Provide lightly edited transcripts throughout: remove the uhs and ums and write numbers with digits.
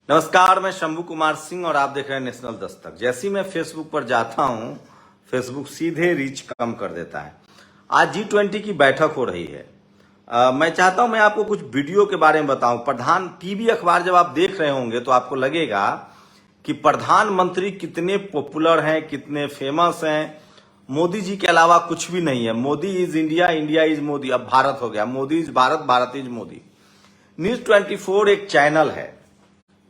नमस्कार, मैं शंभू कुमार सिंह और आप देख रहे हैं नेशनल दस्तक। जैसे ही मैं फेसबुक पर जाता हूं, फेसबुक सीधे रीच कम कर देता है। आज G20 की बैठक हो रही है। मैं चाहता हूं मैं आपको कुछ वीडियो के बारे में बताऊं। प्रधान टीवी अखबार जब आप देख रहे होंगे तो आपको लगेगा कि प्रधानमंत्री कितने पॉपुलर हैं, कितने फेमस हैं। मोदी जी के अलावा कुछ भी नहीं है। Modi is India, India is Modi. अब भारत हो गया, Modi is Bharat, Bharat is Modi. News 24 एक चैनल है,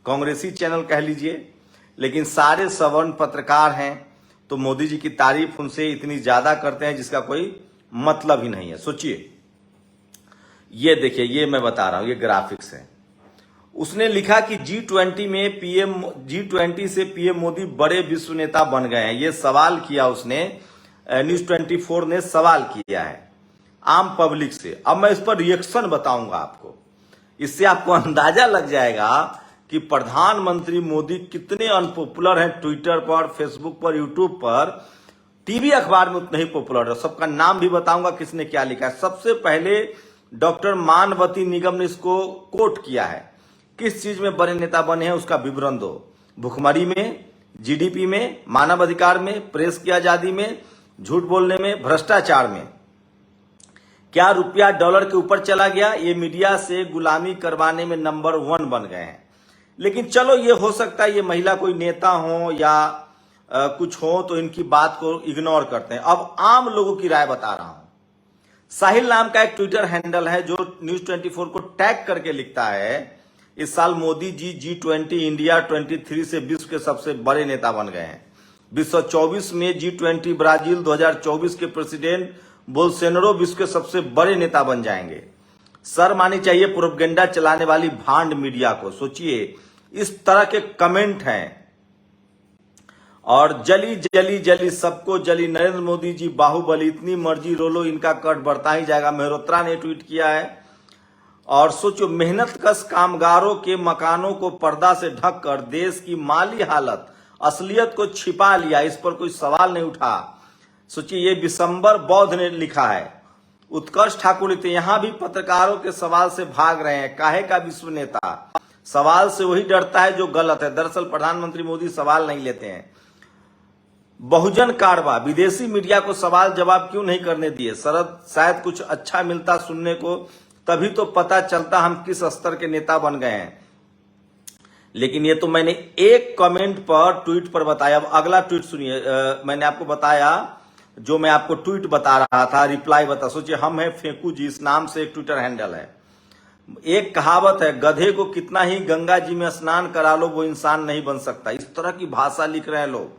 कांग्रेसी चैनल कह लीजिए, लेकिन सारे सवर्ण पत्रकार हैं, तो मोदी जी की तारीफ उनसे इतनी ज्यादा करते हैं जिसका कोई मतलब ही नहीं है। सोचिए, ये देखिए, ये मैं बता रहा हूं, ये ग्राफिक्स है। उसने लिखा कि G20 से पीएम मोदी बड़े विश्व नेता बन गए हैं। ये सवाल किया उसने, न्यूज 24 ने सवाल किया है आम पब्लिक से। अब मैं इस पर रिएक्शन बताऊंगा आपको, इससे आपको अंदाजा लग जाएगा कि प्रधानमंत्री मोदी कितने अनपॉपुलर हैं। ट्विटर पर, फेसबुक पर, यूट्यूब पर, टीवी अखबार में उतने ही पॉपुलर है। सबका नाम भी बताऊंगा किसने क्या लिखा है। सबसे पहले डॉक्टर मानवती निगम ने इसको कोट किया है। किस चीज में बड़े नेता बने हैं उसका विवरण दो। भुखमरी में, जीडीपी में, मानव अधिकार में, प्रेस की आजादी में, झूठ बोलने में, भ्रष्टाचार में। क्या रुपया डॉलर के ऊपर चला गया? ये मीडिया से गुलामी करवाने में नंबर 1 बन गए हैं। लेकिन चलो, ये हो सकता है ये महिला कोई नेता हो या कुछ हो तो इनकी बात को इग्नोर करते हैं। अब आम लोगों की राय बता रहा हूं। साहिल नाम का एक ट्विटर हैंडल है जो न्यूज 24 को टैग करके लिखता है, इस साल मोदी जी G20 इंडिया 23 से विश्व के सबसे बड़े नेता बन गए हैं। 2024 में G20 ब्राजील, 2024 के प्रेसिडेंट बोल्सोनारो विश्व के सबसे बड़े नेता बन जाएंगे। शर्म आनी चाहिए प्रोपेगेंडा चलाने वाली भांड मीडिया को। सोचिए, इस तरह के कमेंट हैं। और जली जली जली सबको जली, नरेंद्र मोदी जी बाहुबली, इतनी मर्जी रोलो, इनका कट बढ़ता ही जाएगा, मेहरोत्रा ने ट्वीट किया है। और सोचो, मेहनतकश कामगारों के मकानों को पर्दा से ढककर देश की माली हालत, असलियत को छिपा लिया, इस पर कोई सवाल नहीं उठा। सोचिए, ये विशंबर बौद्ध ने लिखा है। उत्कर्ष ठाकुर लिखते, यहां भी पत्रकारों के सवाल से भाग रहे हैं। काहे का विश्व नेता? सवाल से वही डरता है जो गलत है। दरअसल प्रधानमंत्री मोदी सवाल नहीं लेते हैं। बहुजन कारवा, विदेशी मीडिया को सवाल जवाब क्यों नहीं करने दिए? शायद कुछ अच्छा मिलता सुनने को, तभी तो पता चलता हम किस स्तर के नेता बन गए हैं। लेकिन ये तो मैंने एक कमेंट पर, ट्वीट पर बताया। अब अगला ट्वीट सुनिए। मैंने आपको बताया, जो मैं आपको ट्वीट बता रहा था, रिप्लाई बता। सोचिए, हम है फेंकू जी, इस नाम से एक ट्विटर हैंडल है। एक कहावत है, गधे को कितना ही गंगा जी में स्नान करा लो वो इंसान नहीं बन सकता। इस तरह की भाषा लिख रहे हैं लोग।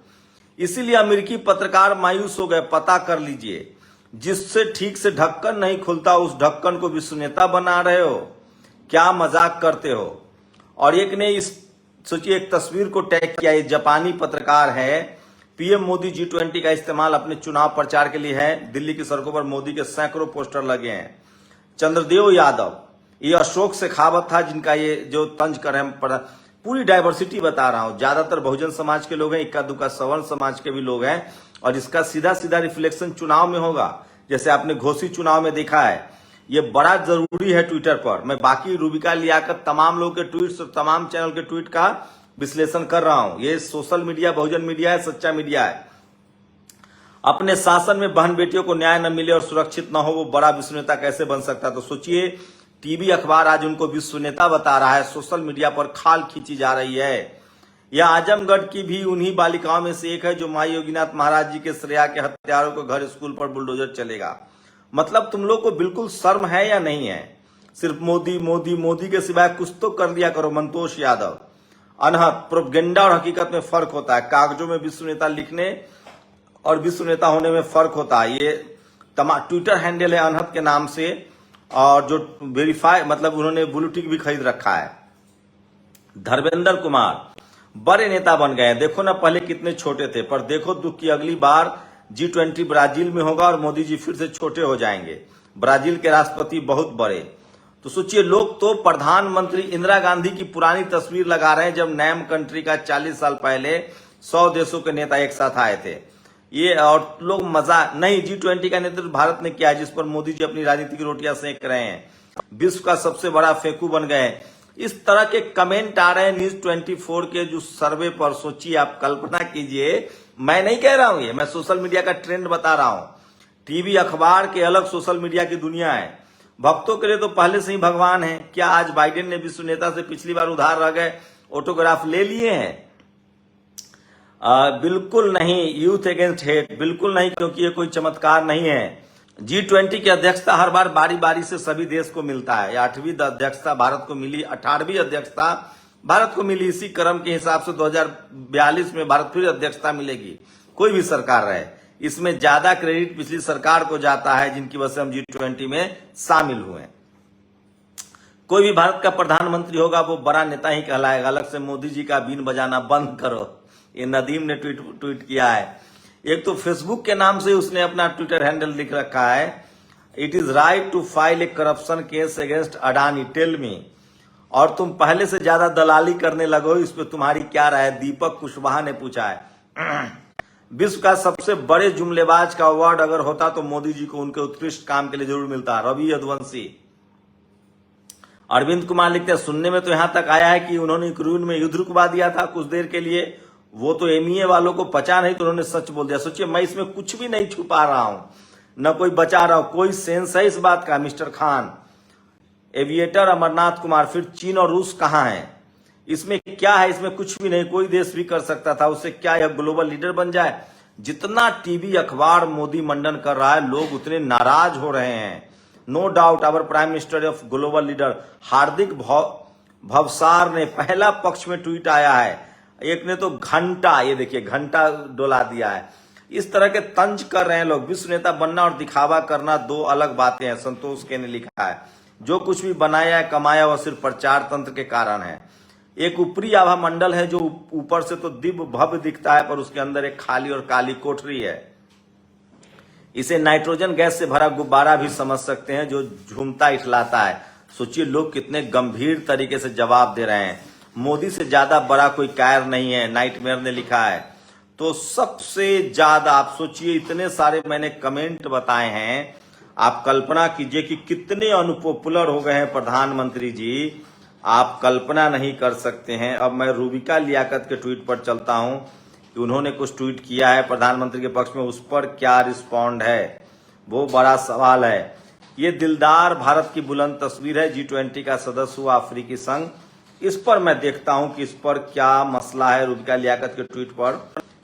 इसीलिए अमेरिकी पत्रकार मायूस हो गए। पता कर लीजिए, जिससे ठीक से ढक्कन नहीं खुलता उस ढक्कन को विश्व नेता बना रहे हो। क्या मजाक करते हो? और एक ने इस, सोचिए, एक तस्वीर को टैग किया। ये जापानी पत्रकार है। पीएम मोदी G20 का इस्तेमाल अपने चुनाव प्रचार के लिए है। दिल्ली की सड़कों पर मोदी के सैकड़ों पोस्टर लगे हैं। चंद्रदेव यादव, ये अशोक शेखावत था जिनका ये जो तंज कर रहे हैं। पूरी डाइवर्सिटी बता रहा हूं। ज्यादातर बहुजन समाज के लोग हैं, इक्का दुक्का सवर्ण समाज के भी लोग हैं। और इसका सीधा सीधा रिफ्लेक्शन चुनाव में होगा, जैसे आपने घोषित चुनाव में देखा है। ये बड़ा जरूरी है ट्विटर पर। मैं बाकी रूबिका लियाकत तमाम लोगों के ट्वीट, तमाम चैनल के ट्वीट का विश्लेषण कर रहा हूं। ये सोशल मीडिया बहुजन मीडिया है, सच्चा मीडिया है। अपने शासन में बहन बेटियों को न्याय न मिले और सुरक्षित न हो, वो बड़ा विश्व नेता कैसे बन सकता है? तो सोचिए, टीवी अखबार आज उनको विश्व नेता बता रहा है। सोशल मीडिया पर खाल खींची जा रही है। यह आजमगढ़ की भी उन्हीं बालिकाओं में से एक है जो माई योगीनाथ महाराज जी के श्रेया के हत्यारों को घर स्कूल पर बुलडोजर चलेगा। मतलब तुम लोग को बिल्कुल शर्म है या नहीं है? सिर्फ मोदी मोदी मोदी के सिवाय कुछ तो कर लिया करो। मंतोष यादव, अनहद, प्रोपेगेंडा और हकीकत में फर्क होता है। कागजों में विश्व नेता लिखने और विश्व नेता होने में फर्क होता है। ये ट्विटर हैंडल है अनहद के नाम से, और जो वेरीफाई, मतलब उन्होंने ब्लू टिक भी खरीद रखा है। धर्मेंद्र कुमार बड़े नेता बन गए हैं। देखो ना, पहले कितने छोटे थे, पर देखो दुख की अगली बार G20 ब्राजील में होगा और मोदी जी फिर से छोटे हो जाएंगे। ब्राजील के राष्ट्रपति बहुत बड़े। तो सोचिए, लोग तो प्रधानमंत्री इंदिरा गांधी की पुरानी तस्वीर लगा रहे हैं, जब नैम कंट्री का 40 साल पहले 100 देशों के नेता एक साथ आए थे। ये और लोग मजा नहीं। G20 का नेतृत्व भारत ने किया है, जिस पर मोदी जी अपनी राजनीति की रोटियां सेक रहे हैं। विश्व का सबसे बड़ा फेंकू बन गए। इस तरह के कमेंट आ रहे हैं न्यूज 24 के जो सर्वे पर। सोचिए, आप कल्पना कीजिए, मैं नहीं कह रहा हूं ये, मैं सोशल मीडिया का ट्रेंड बता रहा हूं। टीवी अखबार के अलग सोशल मीडिया की दुनिया है। भक्तों के लिए तो पहले से ही भगवान है। क्या आज बाइडेन ने विश्व नेता से पिछली बार उधार रह गए ऑटोग्राफ ले लिए हैं? बिल्कुल नहीं। यूथ अगेंस्ट हेट बिल्कुल नहीं, क्योंकि ये कोई चमत्कार नहीं है। G20 की अध्यक्षता हर बार बारी बारी से सभी देश को मिलता है। 8वीं अध्यक्षता भारत को मिली, 18वीं अध्यक्षता भारत को मिली। इसी क्रम के हिसाब से 2042 में भारत फिर अध्यक्षता मिलेगी, कोई भी सरकार रहे। इसमें ज्यादा क्रेडिट पिछली सरकार को जाता है, जिनकी वजह से हम G20 में शामिल हुए। कोई भी भारत का प्रधानमंत्री होगा वो बड़ा नेता ही कहलाएगा। अलग से मोदी जी का बीन बजाना बंद करो, ये नदीम ने ट्वीट किया है। एक तो फेसबुक के नाम से उसने अपना ट्विटर हैंडल लिख रखा है, it is right to file a corruption case against Adani, tell me. और तुम पहले से ज्यादा दलाली करने लगो, इस पे तुम्हारी क्या राय? दीपक कुशवाहा ने पूछा है। विश्व का सबसे बड़े जुमलेबाज का अवार्ड अगर होता तो मोदी जी को उनके उत्कृष्ट काम के लिए जरूर मिलता। रवि यदुवंशी। अरविंद कुमार लिखते हैं, सुनने में तो यहां तक आया है कि उन्होंने यूक्रेन में युद्ध रुकवा दिया था कुछ देर के लिए। वो तो एमईए वालों को पचा नहीं तो उन्होंने सच बोल दिया। सोचिए, मैं इसमें कुछ भी नहीं छुपा रहा हूं, न कोई बचा रहा हूं। कोई सेंस है इस बात का? मिस्टर खान, एविएटर अमरनाथ कुमार, फिर चीन और रूस कहां है? इसमें क्या है? इसमें कुछ भी नहीं। कोई देश भी कर सकता था, उससे क्या यह ग्लोबल लीडर बन जाए? जितना टीवी अखबार मोदी मंडन कर रहा है, लोग उतने नाराज हो रहे हैं। No doubt our prime minister of global leader Hardik Bhavsar ने पहला पक्ष में ट्वीट आया है। एक ने तो घंटा, ये देखिए घंटा डोला दिया है। इस तरह के तंज कर रहे हैं लोग। विश्व नेता बनना और दिखावा करना दो अलग बातें हैं। संतोष के ने लिखा है, जो कुछ भी बनाया है कमाया वह सिर्फ प्रचार तंत्र के कारण है। एक ऊपरी आभा मंडल है जो ऊपर से तो दिव्य भव्य दिखता है, पर उसके अंदर एक खाली और काली कोठरी है। इसे नाइट्रोजन गैस से भरा गुब्बारा भी समझ सकते हैं जो झूमता इठलाता है। सोचिए, लोग कितने गंभीर तरीके से जवाब दे रहे हैं। मोदी से ज्यादा बड़ा कोई कायर नहीं है, नाइटमेयर ने लिखा है। तो सबसे ज्यादा आप सोचिए, इतने सारे मैंने कमेंट बताए हैं, आप कल्पना कीजिए कि कितने अनपॉपुलर हो गए हैं प्रधानमंत्री जी, आप कल्पना नहीं कर सकते हैं। अब मैं रूबिका लियाकत के ट्वीट पर चलता हूं कि उन्होंने कुछ ट्वीट किया है प्रधानमंत्री के पक्ष में, उस पर क्या रिस्पॉन्ड है, वो बड़ा सवाल है। ये दिलदार भारत की बुलंद तस्वीर है, G20 का सदस्य हुआ अफ्रीकी संघ। इस पर मैं देखता हूं कि इस पर क्या मसला है। रूबिका लियाकत के ट्वीट पर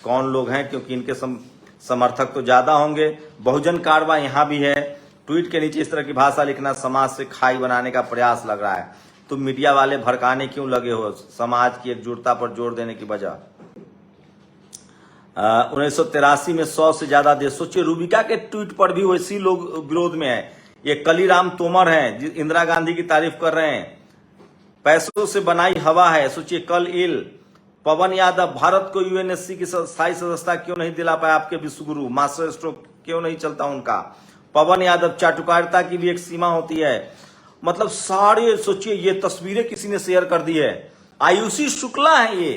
कौन लोग हैं, क्योंकि इनके समर्थक तो ज्यादा होंगे। बहुजन कारवा यहां भी है। ट्वीट के नीचे इस तरह की भाषा लिखना समाज से खाई बनाने का प्रयास लग रहा है। तो मीडिया वाले भड़काने क्यों लगे हो समाज की एकजुटता पर जोर देने की बजाय? 1983 में 100 से ज्यादा देश। सोचिए, रूबिका के ट्वीट पर भी वैसी लोग विरोध में है। ये कलीराम तोमर हैं, इंदिरा गांधी की तारीफ कर रहे हैं। पैसों से बनाई हवा है। सोचिए, कल इल पवन यादव, भारत को यूएनएससी की स्थायी सदस्यता क्यों नहीं दिला पाया आपके विश्वगुरु? मास्टर स्ट्रोक क्यों नहीं चलता उनका? पवन यादव, चाटुकारिता की भी एक सीमा होती है। मतलब सारे, सोचिए, ये तस्वीरें किसी ने शेयर कर दी है। आयुषी शुक्ला है ये,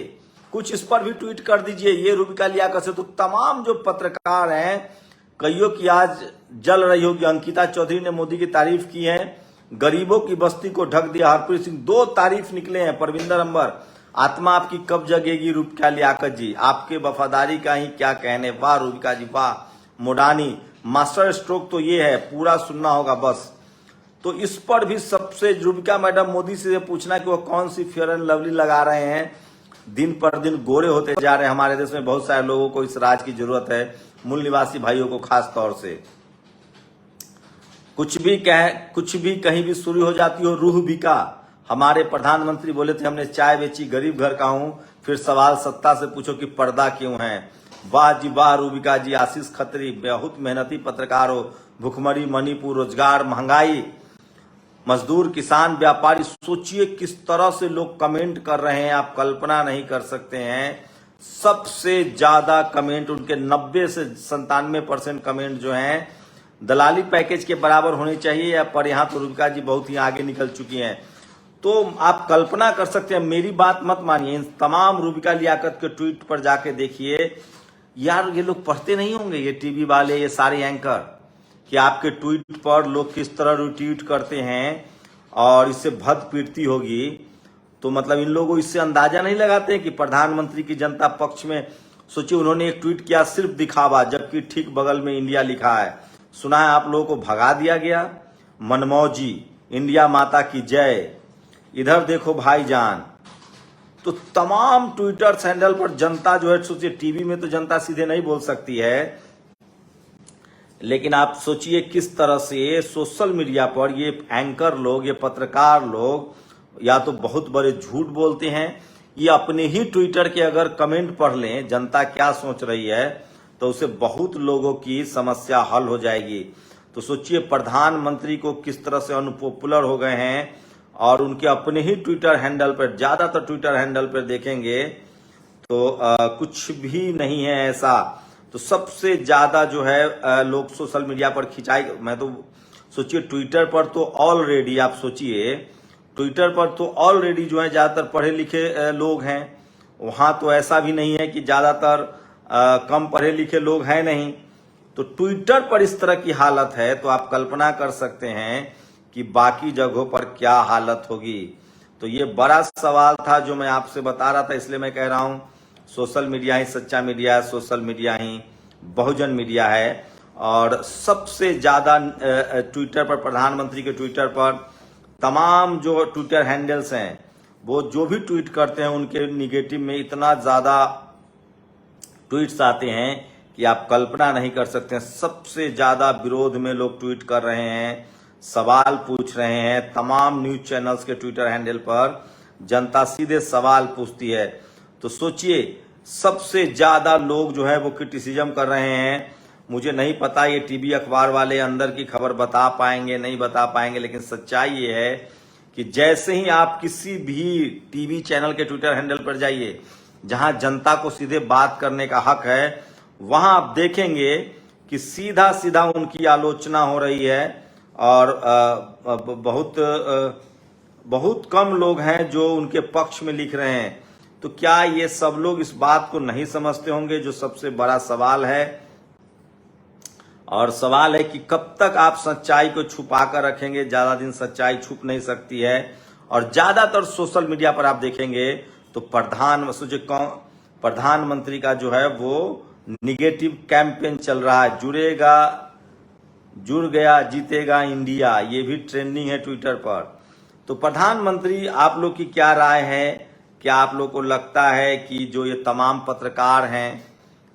कुछ इस पर भी ट्वीट कर दीजिए। ये रूबिका लियाकत से तो तमाम जो पत्रकार हैं, कईयों की आज जल रही होगी। अंकिता चौधरी ने मोदी की तारीफ की है। गरीबों की बस्ती को ढक दिया हरप्रीत सिंह, 2 तारीफ निकले हैं। परविंदर अंबर, आत्मा आपकी कब जगेगी रूबिका लियाकत जी, आपके वफादारी का ही क्या कहने। वाह रूबिका जी वाह। मोडानी, मास्टर स्ट्रोक तो ये है, पूरा सुनना होगा बस। तो इस पर भी सबसे रूबिका मैडम मोदी से पूछना कि वो कौन सी फेयर एंड लवली लगा रहे हैं। दिन पर दिन गोरे होते जा रहे हैं। हमारे देश में बहुत सारे लोगों को इस राज की जरूरत है, मूल निवासी भाइयों को खास तौर से। कुछ भी कहीं भी शुरू हो जाती हो रूह बिका। हमारे प्रधानमंत्री बोले थे, हमने चाय बेची, गरीब घर का हूं। फिर सवाल सत्ता से पूछो कि पर्दा क्यों है। वाह जी वाह रूबिका जी। आशीष खत्री, बहुत मेहनती पत्रकार हो। भुखमरी, मणिपुर, रोजगार, महंगाई, मजदूर, किसान, व्यापारी। सोचिए किस तरह से लोग कमेंट कर रहे हैं, आप कल्पना नहीं कर सकते हैं। सबसे ज्यादा कमेंट उनके 90 से 97% कमेंट जो हैं दलाली पैकेज के बराबर होने चाहिए, या पर यहां तो रूबिका जी बहुत ही आगे निकल चुकी हैं। तो आप कल्पना कर सकते हैं। मेरी बात मत मानिए, इन तमाम रूबिका लियाकत के ट्वीट पर जाके देखिए। यार ये लोग पढ़ते नहीं होंगे, ये टीवी वाले, ये सारे एंकर, कि आपके ट्वीट पर लोग किस तरह रिट्वीट करते हैं और इससे भद पीड़ती होगी। तो मतलब इन लोगों इससे अंदाजा नहीं लगाते कि प्रधानमंत्री की जनता पक्ष में। सोचिए उन्होंने एक ट्वीट किया सिर्फ दिखावा, जबकि ठीक बगल में इंडिया लिखा है। सुना है आप लोगों को भगा दिया गया। मनमौजी, इंडिया माता की जय, इधर देखो भाईजान। तो तमाम ट्विटर हैंडल पर जनता जो है, सोचिए टीवी में तो जनता सीधे नहीं बोल सकती है, लेकिन आप सोचिए किस तरह से सोशल मीडिया पर ये एंकर लोग, ये पत्रकार लोग या तो बहुत बड़े झूठ बोलते हैं, ये अपने ही ट्विटर के अगर कमेंट पढ़ लें जनता क्या सोच रही है तो उसे बहुत लोगों की समस्या हल हो जाएगी। तो सोचिए प्रधानमंत्री को किस तरह से अनपॉपुलर हो गए हैं, और उनके अपने ही ट्विटर हैंडल पर, ज्यादातर ट्विटर हैंडल पर देखेंगे तो कुछ भी नहीं है ऐसा। तो सबसे ज्यादा जो है लोग सोशल मीडिया पर खिंचाई, मैं तो सोचिए ट्विटर पर तो ऑलरेडी, आप सोचिए ट्विटर पर तो ऑलरेडी जो है ज्यादातर पढ़े लिखे लोग हैं, वहां तो ऐसा भी नहीं है कि ज्यादातर कम पढ़े लिखे लोग हैं नहीं। तो ट्विटर पर इस तरह की हालत है तो आप कल्पना कर सकते हैं कि बाकी जगहों पर क्या हालत होगी। तो ये बड़ा सवाल था जो मैं आपसे बता रहा था, इसलिए मैं कह रहा हूं सोशल मीडिया ही सच्चा मीडिया है, सोशल मीडिया ही बहुजन मीडिया है। और सबसे ज्यादा ट्विटर पर, प्रधानमंत्री के ट्विटर पर तमाम जो ट्विटर हैंडल्स हैं वो जो भी ट्वीट करते हैं उनके निगेटिव में इतना ज्यादा ट्वीट्स आते हैं कि आप कल्पना नहीं कर सकते हैं। सबसे ज्यादा विरोध में लोग ट्वीट कर रहे हैं, सवाल पूछ रहे हैं। तमाम न्यूज चैनल्स के ट्विटर हैंडल पर जनता सीधे सवाल पूछती है। तो सोचिए सबसे ज्यादा लोग जो है वो क्रिटिसिज्म कर रहे हैं। मुझे नहीं पता ये टीवी अखबार वाले अंदर की खबर बता पाएंगे नहीं बता पाएंगे, लेकिन सच्चाई ये है कि जैसे ही आप किसी भी टीवी चैनल के ट्विटर हैंडल पर जाइए जहां जनता को सीधे बात करने का हक है, वहां आप देखेंगे कि सीधा सीधा उनकी आलोचना हो रही है। और बहुत कम लोग हैं जो उनके पक्ष में लिख रहे हैं। तो क्या ये सब लोग इस बात को नहीं समझते होंगे, जो सबसे बड़ा सवाल है। और सवाल है कि कब तक आप सच्चाई को छुपा कर रखेंगे। ज्यादा दिन सच्चाई छुप नहीं सकती है। और ज्यादातर सोशल मीडिया पर आप देखेंगे तो प्रधानमंत्री का जो है वो निगेटिव कैंपेन चल रहा है। जुड़ गया जीतेगा इंडिया, ये भी ट्रेंडिंग है ट्विटर पर। तो प्रधानमंत्री, आप लोग की क्या राय है? क्या आप लोग को लगता है कि जो ये तमाम पत्रकार हैं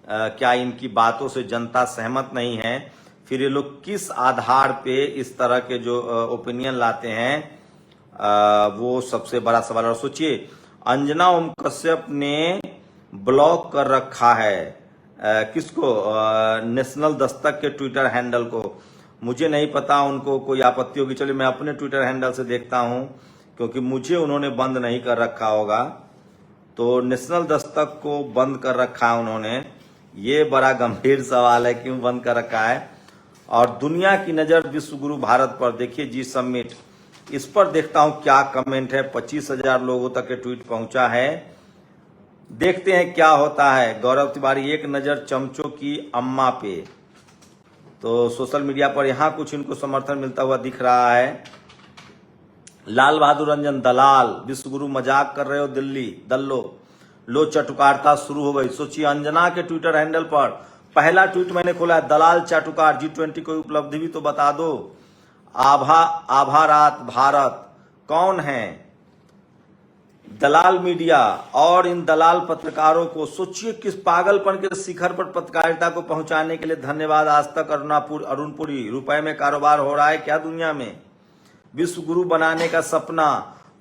क्या इनकी बातों से जनता सहमत नहीं है? फिर ये लोग किस आधार पे इस तरह के जो ओपिनियन लाते हैं वो सबसे बड़ा सवाल। और सोचिए अंजना ओम कश्यप ने ब्लॉक कर रखा है किसको? नेशनल दस्तक के ट्विटर हैंडल को। मुझे नहीं पता उनको कोई आपत्ति होगी, चलिए मैं अपने ट्विटर हैंडल से देखता हूं, क्योंकि मुझे उन्होंने बंद नहीं कर रखा होगा। तो नेशनल दस्तक को बंद कर रखा है उन्होंने, ये बड़ा गंभीर सवाल है क्यों बंद कर रखा है। और दुनिया की नजर विश्व गुरु भारत पर, देखिए जी समिट, इस पर देखता हूं क्या कमेंट है। 25,000 लोगों तक के ट्वीट पहुंचा है, देखते हैं क्या होता है। गौरव तिवारी, एक नजर चमचों की अम्मा पे। तो सोशल मीडिया पर यहां कुछ इनको समर्थन मिलता हुआ दिख रहा है। लाल बहादुर रंजन, दलाल, विश्व गुरु मजाक कर रहे हो दिल्ली दल्लो, लो चाटुकारता शुरू हो गई। सोचिए अंजना के ट्विटर हैंडल पर पहला ट्वीट मैंने खोला है, दलाल चाटुकार, G20 कोई उपलब्धि भी तो बता दो। आभारात भारत, कौन है? दलाल मीडिया और इन दलाल पत्रकारों को सोचिए किस पागलपन के शिखर पर पत्रकारिता को पहुंचाने के लिए। धन्यवाद आज तक, अरुणपुरी, रुपए में कारोबार हो रहा है क्या दुनिया में? विश्व गुरु बनाने का सपना।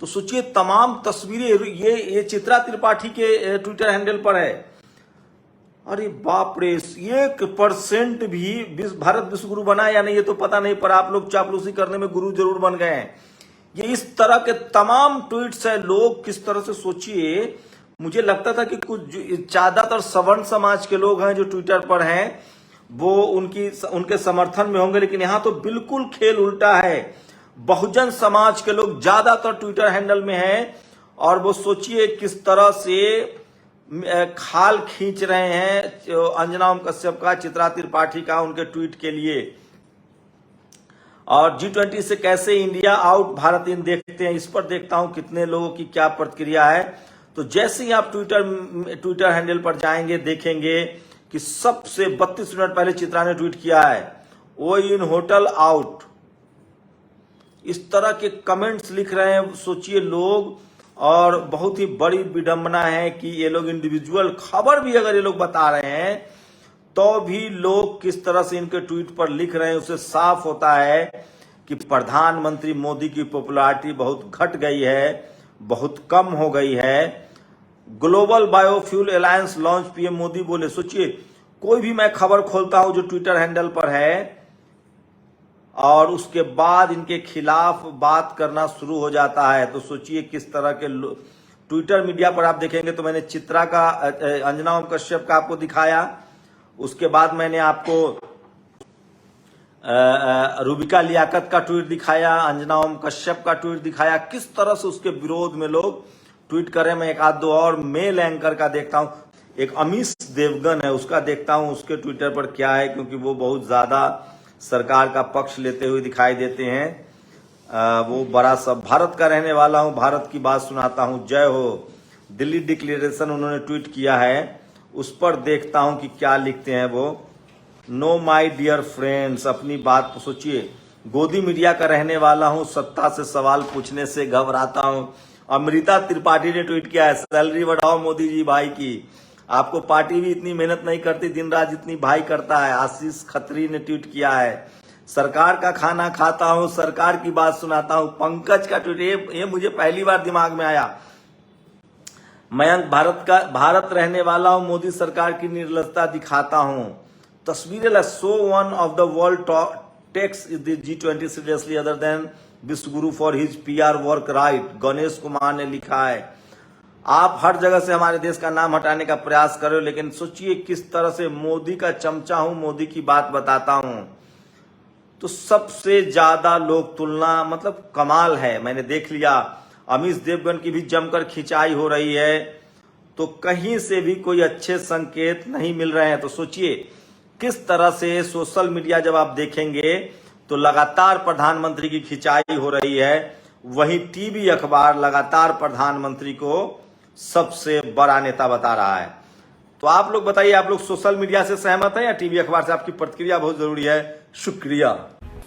तो सोचिए तमाम तस्वीरें, ये चित्रा त्रिपाठी के ट्विटर हैंडल पर है। अरे बाप रे, 1% भी भारत विश्व गुरु बना या नहीं ये तो पता नहीं, पर आप लोग चापलूसी करने में गुरु जरूर बन गए हैं। ये इस तरह के तमाम ट्वीट्स है। लोग किस तरह से, सोचिए मुझे लगता था कि कुछ ज्यादातर सवर्ण समाज के लोग हैं जो ट्विटर पर हैं वो उनके समर्थन में होंगे, लेकिन यहां तो बिल्कुल खेल उल्टा है। बहुजन समाज के लोग ज्यादातर ट्विटर हैंडल में हैं और वो सोचिए किस तरह से खाल खींच रहे हैं अंजना ओम कश्यप का, चित्रा त्रिपाठी का, उनके ट्वीट के लिए। और G20 से कैसे इंडिया आउट भारत इन देखते हैं, इस पर देखता हूं कितने लोगों की क्या प्रतिक्रिया है। तो जैसे ही आप ट्विटर हैंडल पर जाएंगे देखेंगे कि सबसे 32 मिनट पहले चित्रा ने ट्वीट किया है, ओ इन होटल आउट। इस तरह के कमेंट्स लिख रहे हैं, सोचिए लोग। और बहुत ही बड़ी विडंबना है कि ये लोग इंडिविजुअल खबर भी अगर ये लोग बता रहे हैं तो भी लोग किस तरह से इनके ट्वीट पर लिख रहे हैं, उससे साफ होता है कि प्रधानमंत्री मोदी की पॉपुलैरिटी बहुत घट गई है, बहुत कम हो गई है। Global biofuel alliance launch, PM Modi बोले। सोचिए कोई भी मैं खबर खोलता हूं जो ट्विटर हैंडल पर है और उसके बाद इनके खिलाफ बात करना शुरू हो जाता है, तो सोचिए किस तरह के ट्विटर मीडिया पर आप देखेंगे। तो मैंने चित्रा का, अंजना ओम कश्यप का आपको दिखाया, उसके बाद मैंने आपको रूबिका लियाकत का ट्वीट दिखाया, अंजना ओम कश्यप का ट्वीट दिखाया, किस तरह से उसके विरोध में लोग ट्वीट कर रहे हैं। मैं एक आध दो और मेल एंकर का देखता हूं, एक अमीश देवगन है उसका देखता हूं, उसके ट्विटर पर क्या है, क्योंकि वो बहुत ज्यादा सरकार का पक्ष लेते हुए दिखाई देते हैं। वो बड़ा सब भारत का रहने वाला हूं, भारत की बात सुनाता हूं, जय हो। दिल्ली डिक्लेरेशन उन्होंने ट्वीट किया है, उस पर देखता हूं कि क्या लिखते हैं वो। नो माय डियर फ्रेंड्स, अपनी बात तो सोचिए। गोदी मीडिया का रहने वाला हूं, सत्ता से सवाल पूछने से घबराता हूं। अमृता त्रिपाठी ने ट्वीट किया है, सैलरी बढ़ाओ मोदी जी भाई की, आपको पार्टी भी इतनी मेहनत नहीं करती दिन रात जितनी भाई करता है। आशीष खत्री ने ट्वीट किया है, सरकार का खाना खाता हूं, सरकार की बात सुनाता हूं। पंकज का ट्वीट, ये मुझे पहली बार दिमाग में आया। मयंक, भारत रहने वाला हूं, मोदी सरकार की निर्लजता दिखाता हूं। तस्वीरें, so one of the world takes the G20 seriously other than Vishwaguru for his PR work right, Ganesh Kumar ने लिखा है। आप हर जगह से हमारे देश का नाम हटाने का प्रयास कर रहे हो, लेकिन सोचिए किस तरह से मोदी का चमचा हूं, मोदी की बात बताता हूं। तो सबसे ज्यादा लोग तुलना, मतलब कमाल है। मैंने देख लिया अमीश देवगन की भी जमकर खिंचाई हो रही है, तो कहीं से भी कोई अच्छे संकेत नहीं मिल रहे हैं। तो सोचिए किस तरह से सोशल मीडिया जब आप देखेंगे तो लगातार प्रधानमंत्री की खिंचाई हो रही है, वहीं टीवी अखबार लगातार प्रधानमंत्री को सबसे बड़ा नेता बता रहा है। तो आप लोग बताइए, आप लोग सोशल मीडिया से सहमत हैं या टीवी अखबार से? आपकी प्रतिक्रिया बहुत जरूरी है। शुक्रिया।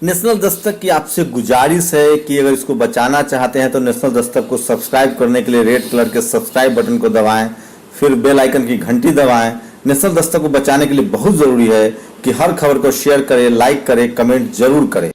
नेशनल दस्तक की आपसे गुजारिश है कि अगर इसको बचाना चाहते हैं तो नेशनल दस्तक को सब्सक्राइब करने के लिए रेड कलर के सब्सक्राइब बटन को दबाएं, फिर बेल आइकन की घंटी दबाएं। नेशनल दस्तक को बचाने के लिए बहुत जरूरी है कि हर खबर को शेयर करें, लाइक करें, कमेंट जरूर करें।